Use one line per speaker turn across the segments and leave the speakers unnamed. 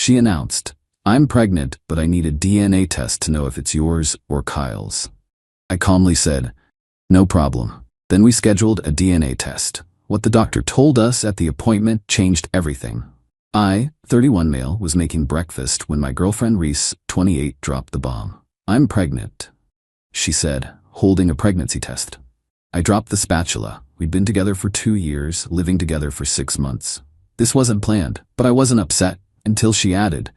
She announced, "I'm pregnant, but I need a DNA test to know if it's yours or Kyle's." I calmly said, "No problem." Then we scheduled a DNA test. What the doctor told us at the appointment changed everything. I, 31 male, was making breakfast when my girlfriend Reese, 28, dropped the bomb. "I'm pregnant," she said, holding a pregnancy test. I dropped the spatula. We'd been together for 2 years, living together for 6 months. This wasn't planned, but I wasn't upset until she added,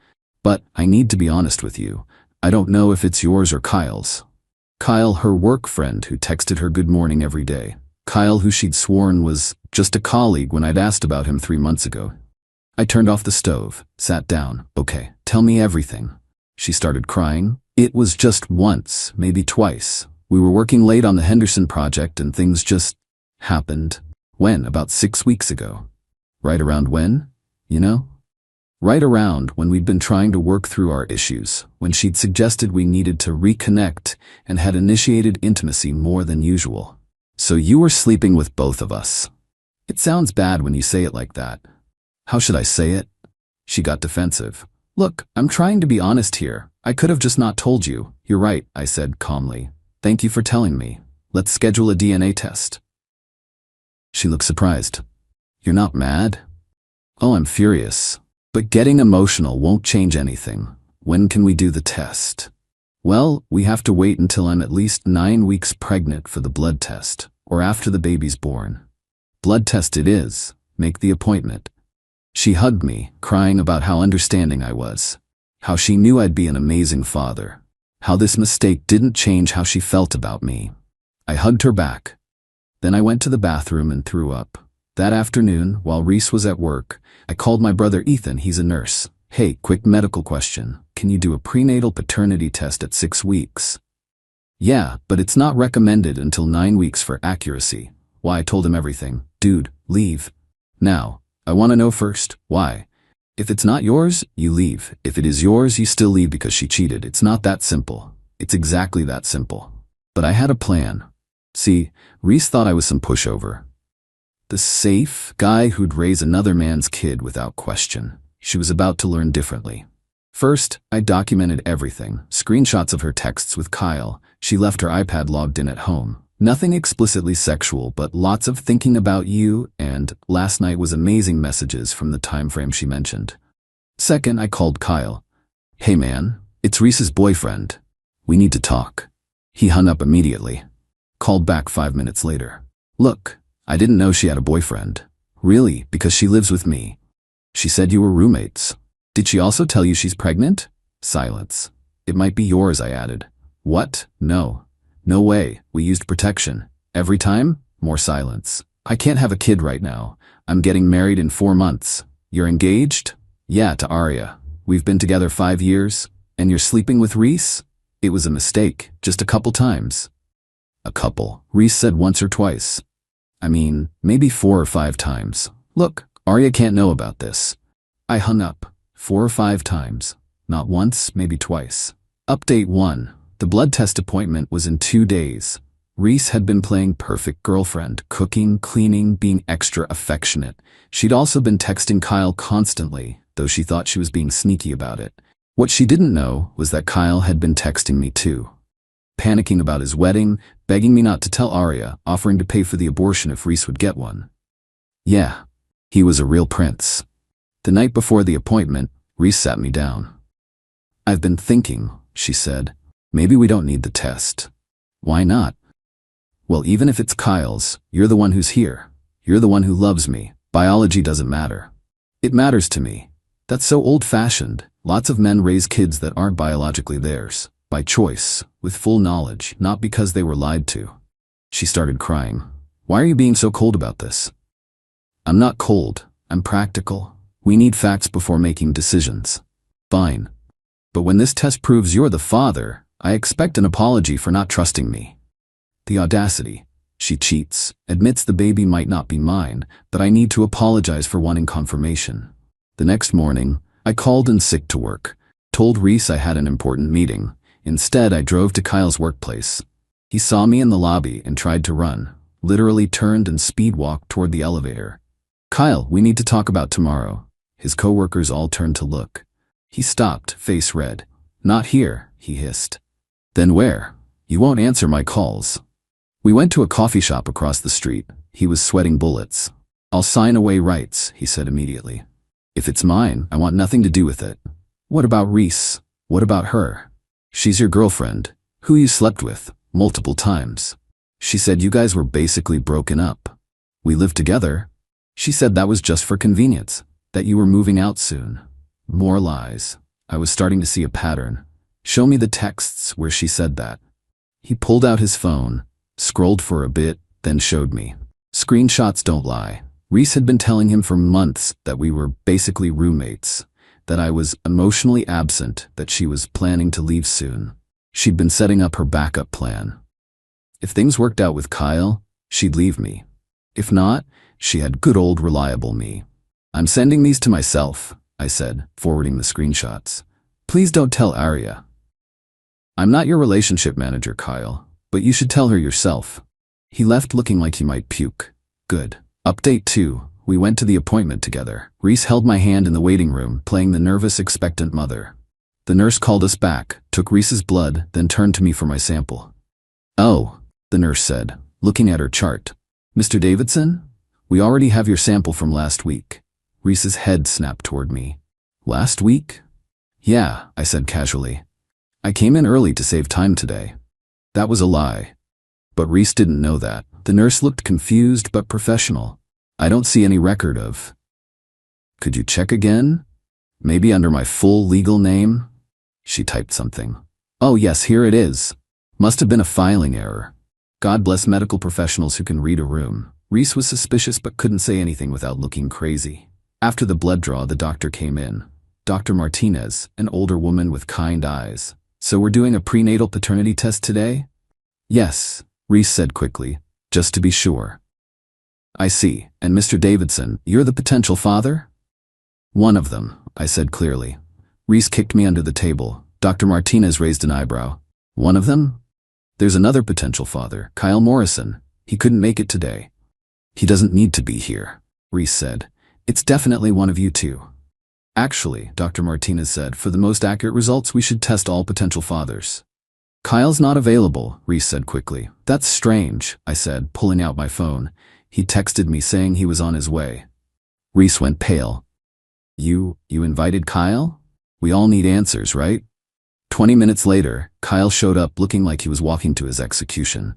"But I need to be honest with you. I don't know if it's yours or Kyle's." Kyle, her work friend who texted her good morning every day. Kyle, who she'd sworn was just a colleague when I'd asked about him 3 months ago. I turned off the stove, sat down. "Okay, tell me everything." She started crying. "It was just once, maybe twice. We were working late on the Henderson project and things just happened." "When? About 6 weeks ago." "Right around when? You know?" "Right around when we'd been trying to work through our issues, when she'd suggested we needed to reconnect and had initiated intimacy more than usual." "So you were sleeping with both of us." "It sounds bad when you say it like that." "How should I say it?" She got defensive. "Look, I'm trying to be honest here. I could have just not told you." "You're right," I said calmly. "Thank you for telling me. Let's schedule a DNA test." She looked surprised. "You're not mad?" "Oh, I'm furious. But getting emotional won't change anything. When can we do the test?" "Well, we have to wait until I'm at least 9 weeks pregnant for the blood test, or after the baby's born." "Blood test it is. Make the appointment." She hugged me, crying about how understanding I was, how she knew I'd be an amazing father, how this mistake didn't change how she felt about me. I hugged her back. Then I went to the bathroom and threw up. That afternoon, while Reese was at work, I called my brother Ethan. He's a nurse. "Hey, quick medical question. Can you do a prenatal paternity test at 6 weeks?" "Yeah, but it's not recommended until 9 weeks for accuracy." Why? I told him everything. "Dude, leave. Now, I want to know first, why? If it's not yours, you leave. If it is yours, you still leave because she cheated. It's not that simple." "It's exactly that simple." But I had a plan. See, Reese thought I was some pushover. The safe guy who'd raise another man's kid without question. She was about to learn differently. First, I documented everything. Screenshots of her texts with Kyle. She left her iPad logged in at home. Nothing explicitly sexual, but lots of thinking about you, and last night was amazing messages from the time frame she mentioned. Second, I called Kyle. "Hey man, it's Reese's boyfriend. We need to talk." He hung up immediately. Called back 5 minutes later. "Look, I didn't know she had a boyfriend." "Really? Because she lives with me." "She said you were roommates." "Did she also tell you she's pregnant?" Silence. "It might be yours," I added. "What? No. No way. We used protection. Every time?" More silence. "I can't have a kid right now. I'm getting married in 4 months." "You're engaged?" "Yeah, to Aria. We've been together 5 years. And you're sleeping with Reese?" "It was a mistake. Just a couple times." "A couple?" Reese said once or twice. "I mean, maybe 4 or 5 times. Look, Aria can't know about this." I hung up. 4 or 5 times. Not once, maybe twice. Update 1. The blood test appointment was in 2 days. Reese had been playing perfect girlfriend, cooking, cleaning, being extra affectionate. She'd also been texting Kyle constantly, though she thought she was being sneaky about it. What she didn't know was that Kyle had been texting me too. Panicking about his wedding, begging me not to tell Aria, offering to pay for the abortion if Reese would get one. Yeah, he was a real prince. The night before the appointment, Reese sat me down. "I've been thinking," she said. "Maybe we don't need the test." "Why not?" "Well, even if it's Kyle's, you're the one who's here. You're the one who loves me. Biology doesn't matter." "It matters to me." "That's so old-fashioned. Lots of men raise kids that aren't biologically theirs. By choice, with full knowledge, not because they were lied to." She started crying. "Why are you being so cold about this?" "I'm not cold. I'm practical. We need facts before making decisions." "Fine. But when this test proves you're the father, I expect an apology for not trusting me." The audacity. She cheats, admits the baby might not be mine, but I need to apologize for wanting confirmation. The next morning, I called in sick to work, told Reese I had an important meeting. Instead, I drove to Kyle's workplace. He saw me in the lobby and tried to run, literally turned and speed walked toward the elevator. "Kyle, we need to talk about tomorrow." His coworkers all turned to look. He stopped, face red. Not here, he hissed. Then where? You won't answer my calls. We went to a coffee shop across the street. He was sweating bullets. I'll sign away rights, he said immediately. If it's mine, I want nothing to do with it. What about Reese? What about her? She's your girlfriend, who you slept with, multiple times. She said you guys were basically broken up. We lived together. She said that was just for convenience, that you were moving out soon. More lies. I was starting to see a pattern. Show me the texts where she said that. He pulled out his phone, scrolled for a bit, then showed me. Screenshots don't lie. Reese had been telling him for months that we were basically roommates, that I was emotionally absent, that she was planning to leave soon. She'd been setting up her backup plan. If things worked out with Kyle, she'd leave me. If not, she had good old reliable me. I'm sending these to myself, I said, forwarding the screenshots. Please don't tell Arya. I'm not your relationship manager, Kyle, but you should tell her yourself. He left looking like he might puke. Good. Update 2. We went to the appointment together. Reese held my hand in the waiting room, playing the nervous, expectant mother. The nurse called us back, took Reese's blood, then turned to me for my sample. Oh, the nurse said, looking at her chart. Mr. Davidson? We already have your sample from last week. Reese's head snapped toward me. Last week? Yeah, I said casually. I came in early to save time today. That was a lie. But Reese didn't know that. The nurse looked confused but professional. I don't see any record of. Could you check again? Maybe under my full legal name? She typed something. Oh yes, here it is. Must have been a filing error. God bless medical professionals who can read a room. Reese was suspicious but couldn't say anything without looking crazy. After the blood draw, the doctor came in. Dr. Martinez, an older woman with kind eyes. So we're doing a prenatal paternity test today? Yes, Reese said quickly, just to be sure. I see. And Mr. Davidson, you're the potential father? One of them, I said clearly. Reese kicked me under the table. Dr. Martinez raised an eyebrow. One of them? There's another potential father, Kyle Morrison. He couldn't make it today. He doesn't need to be here, Reese said. It's definitely one of you two. Actually, Dr. Martinez said, for the most accurate results, we should test all potential fathers. Kyle's not available, Reese said quickly. That's strange, I said, pulling out my phone. He texted me saying he was on his way. Reese went pale. You invited Kyle? We all need answers, right? 20 minutes later, Kyle showed up looking like he was walking to his execution.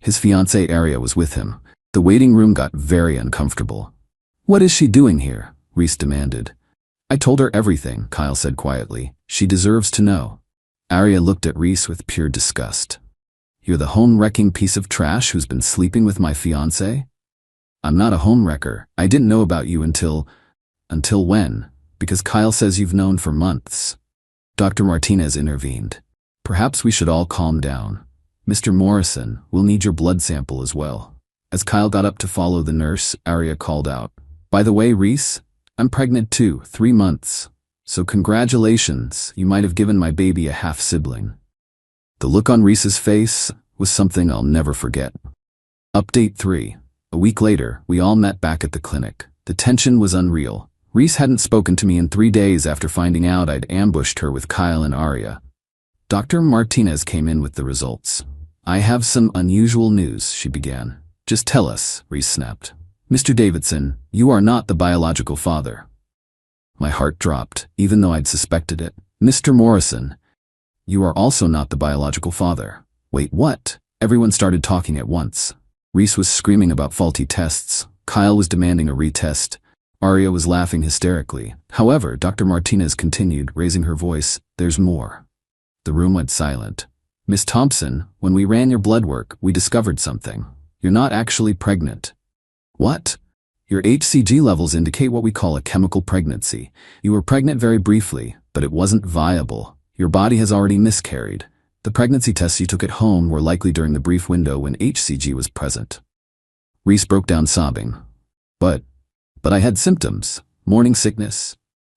His fiancée Arya was with him. The waiting room got very uncomfortable. What is she doing here? Reese demanded. I told her everything, Kyle said quietly. She deserves to know. Arya looked at Reese with pure disgust. You're the home-wrecking piece of trash who's been sleeping with my fiancé? I'm not a home-wrecker. I didn't know about you until when? Because Kyle says you've known for months. Dr. Martinez intervened. Perhaps we should all calm down. Mr. Morrison, we'll need your blood sample as well. As Kyle got up to follow the nurse, Arya called out. By the way, Reese, I'm pregnant too, 3 months. So congratulations, you might have given my baby a half-sibling. The look on Reese's face was something I'll never forget. Update 3. A week later, we all met back at the clinic. The tension was unreal. Reese hadn't spoken to me in 3 days after finding out I'd ambushed her with Kyle and Arya. Dr. Martinez came in with the results. I have some unusual news, she began. Just tell us, Reese snapped. Mr. Davidson, you are not the biological father. My heart dropped, even though I'd suspected it. Mr. Morrison, you are also not the biological father. Wait, what? Everyone started talking at once. Reese was screaming about faulty tests. Kyle was demanding a retest. Arya was laughing hysterically. However, Dr. Martinez continued, raising her voice, there's more. The room went silent. Miss Thompson, when we ran your blood work, we discovered something. You're not actually pregnant. What? Your HCG levels indicate what we call a chemical pregnancy. You were pregnant very briefly, but it wasn't viable. Your body has already miscarried. The pregnancy tests you took at home were likely during the brief window when HCG was present. Reese broke down sobbing. But I had symptoms. Morning sickness.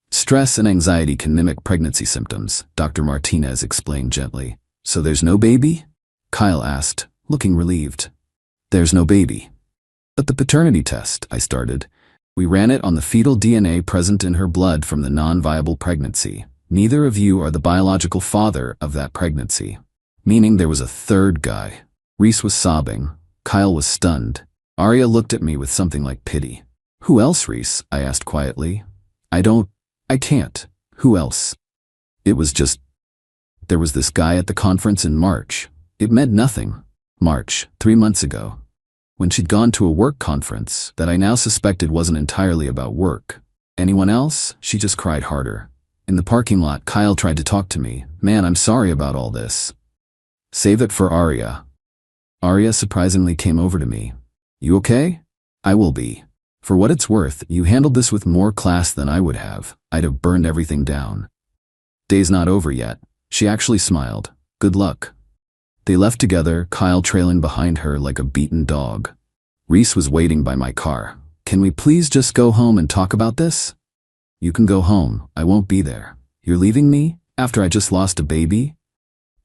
Stress and anxiety can mimic pregnancy symptoms, Dr. Martinez explained gently. So there's no baby? Kyle asked, looking relieved. There's no baby. But the paternity test, I started. We ran it on the fetal DNA present in her blood from the non-viable pregnancy. Neither of you are the biological father of that pregnancy. Meaning there was a third guy. Reese was sobbing. Kyle was stunned. Arya looked at me with something like pity. Who else, Reese? I asked quietly. I can't. Who else? It was just, there was this guy at the conference in March. It meant nothing. March, 3 months ago. When she'd gone to a work conference that I now suspected wasn't entirely about work. Anyone else? She just cried harder. In the parking lot, Kyle tried to talk to me. Man, I'm sorry about all this. Save it for Arya. Arya surprisingly came over to me. You okay? I will be. For what it's worth, you handled this with more class than I would have. I'd have burned everything down. Day's not over yet. She actually smiled. Good luck. They left together, Kyle trailing behind her like a beaten dog. Reese was waiting by my car. Can we please just go home and talk about this? You can go home. I won't be there. You're leaving me? After I just lost a baby?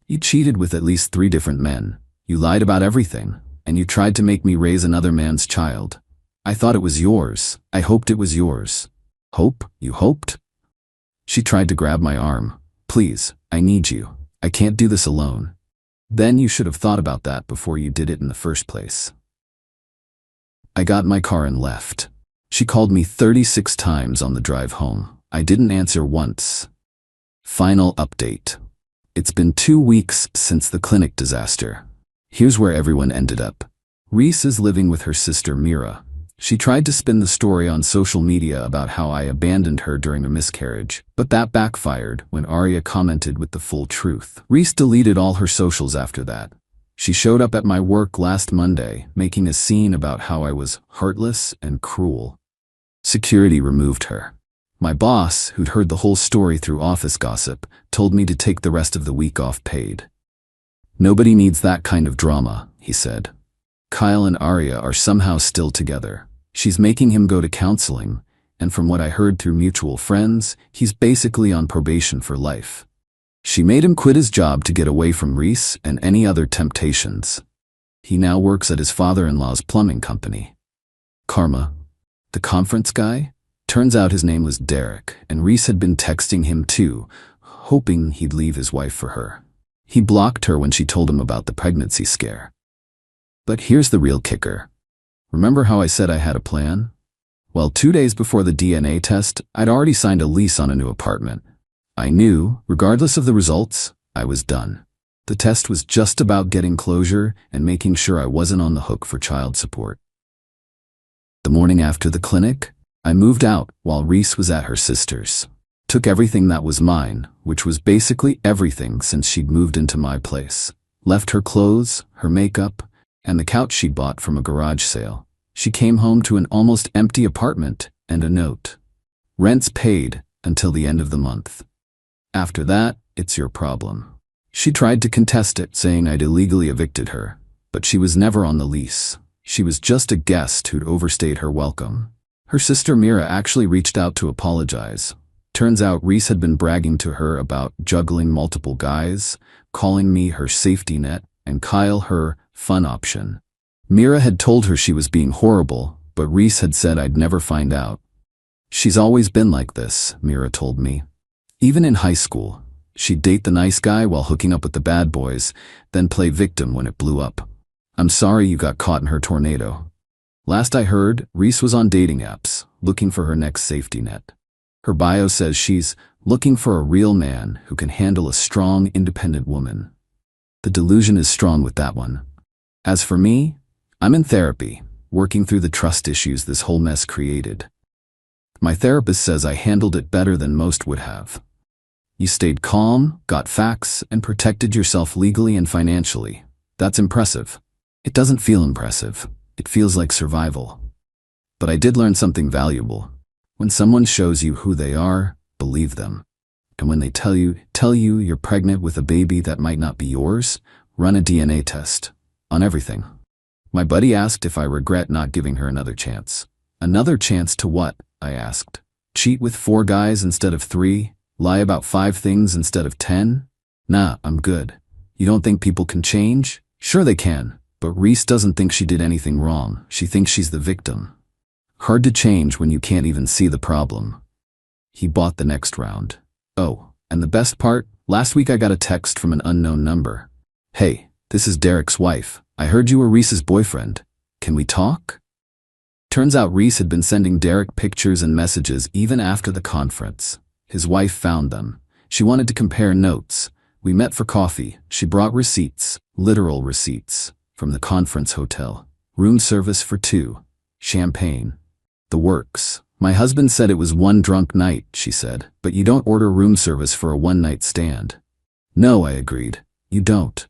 You cheated with at least 3 different men. You lied about everything. And you tried to make me raise another man's child. I thought it was yours. I hoped it was yours. Hope? You hoped? She tried to grab my arm. Please, I need you. I can't do this alone. Then you should have thought about that before you did it in the first place. I got in my car and left. She called me 36 times on the drive home. I didn't answer once. Final update. It's been 2 weeks since the clinic disaster. Here's where everyone ended up. Reese is living with her sister Mira. She tried to spin the story on social media about how I abandoned her during a miscarriage, but that backfired when Arya commented with the full truth. Reese deleted all her socials after that. She showed up at my work last Monday, making a scene about how I was heartless and cruel. Security removed her. My boss, who'd heard the whole story through office gossip, told me to take the rest of the week off paid. Nobody needs that kind of drama, he said. Kyle and Arya are somehow still together. She's making him go to counseling, and from what I heard through mutual friends, he's basically on probation for life. She made him quit his job to get away from Reese and any other temptations. He now works at his father-in-law's plumbing company. Karma. The conference guy? Turns out his name was Derek, and Reese had been texting him too, hoping he'd leave his wife for her. He blocked her when she told him about the pregnancy scare. But here's the real kicker. Remember how I said I had a plan? Well, 2 days before the DNA test, I'd already signed a lease on a new apartment. I knew, regardless of the results, I was done. The test was just about getting closure and making sure I wasn't on the hook for child support. The morning after the clinic, I moved out while Reese was at her sister's. Took everything that was mine, which was basically everything since she'd moved into my place. Left her clothes, her makeup, and the couch she bought from a garage sale. She came home to an almost empty apartment and a note. Rent's paid until the end of the month. After that, it's your problem. She tried to contest it, saying I'd illegally evicted her, but she was never on the lease. She was just a guest who'd overstayed her welcome. Her sister Mira actually reached out to apologize. Turns out Reese had been bragging to her about juggling multiple guys, calling me her safety net, and Kyle her fun option. Mira had told her she was being horrible, but Reese had said I'd never find out. She's always been like this, Mira told me. Even in high school, she'd date the nice guy while hooking up with the bad boys, then play victim when it blew up. I'm sorry you got caught in her tornado. Last I heard, Reese was on dating apps, looking for her next safety net. Her bio says she's looking for a real man who can handle a strong, independent woman. The delusion is strong with that one. As for me, I'm in therapy, working through the trust issues this whole mess created. My therapist says I handled it better than most would have. You stayed calm, got facts, and protected yourself legally and financially. That's impressive. It doesn't feel impressive. It feels like survival. But I did learn something valuable. When someone shows you who they are, believe them. And when they tell you you're pregnant with a baby that might not be yours, run a DNA test. On everything. My buddy asked if I regret not giving her another chance. Another chance to what? I asked. Cheat with 4 guys instead of 3? Lie about 5 things instead of 10? Nah, I'm good. You don't think people can change? Sure they can, but Reese doesn't think she did anything wrong. She thinks she's the victim. Hard to change when you can't even see the problem. He bought the next round. Oh, And the best part, last week I got a text from an unknown number. Hey, this is Derek's wife. I heard you were Reese's boyfriend. Can we talk? Turns out Reese had been sending Derek pictures and messages even after the conference. His wife found them. She wanted to compare notes. We met for coffee. She brought receipts, literal receipts, from the conference hotel. Room service for 2. Champagne. The works. My husband said it was one drunk night, she said, but you don't order room service for a one-night stand. No, I agreed. You don't.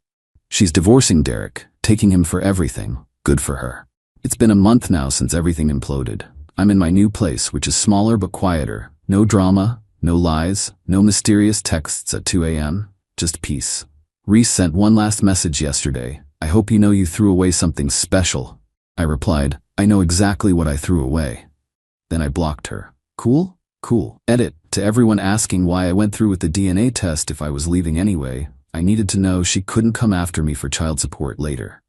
She's divorcing Derek, taking him for everything. Good for her. It's been a month now since everything imploded. I'm in my new place, which is smaller but quieter. No drama, no lies, no mysterious texts at 2 a.m. Just peace. Reese sent one last message yesterday. I hope you know you threw away something special. I replied, I know exactly what I threw away. Then I blocked her. Cool? Cool. Edit. To everyone asking why I went through with the DNA test if I was leaving anyway, I needed to know she couldn't come after me for child support later.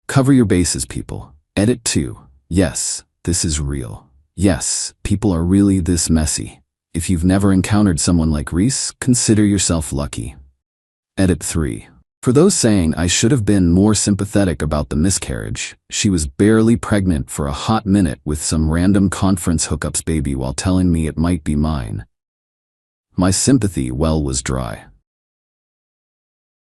Cover your bases, people. Edit 2. Yes, this is real. Yes, people are really this messy. If you've never encountered someone like Reese, consider yourself lucky. Edit 3. For those saying I should have been more sympathetic about the miscarriage, she was barely pregnant for a hot minute with some random conference hookups baby while telling me it might be mine. My sympathy well was dry.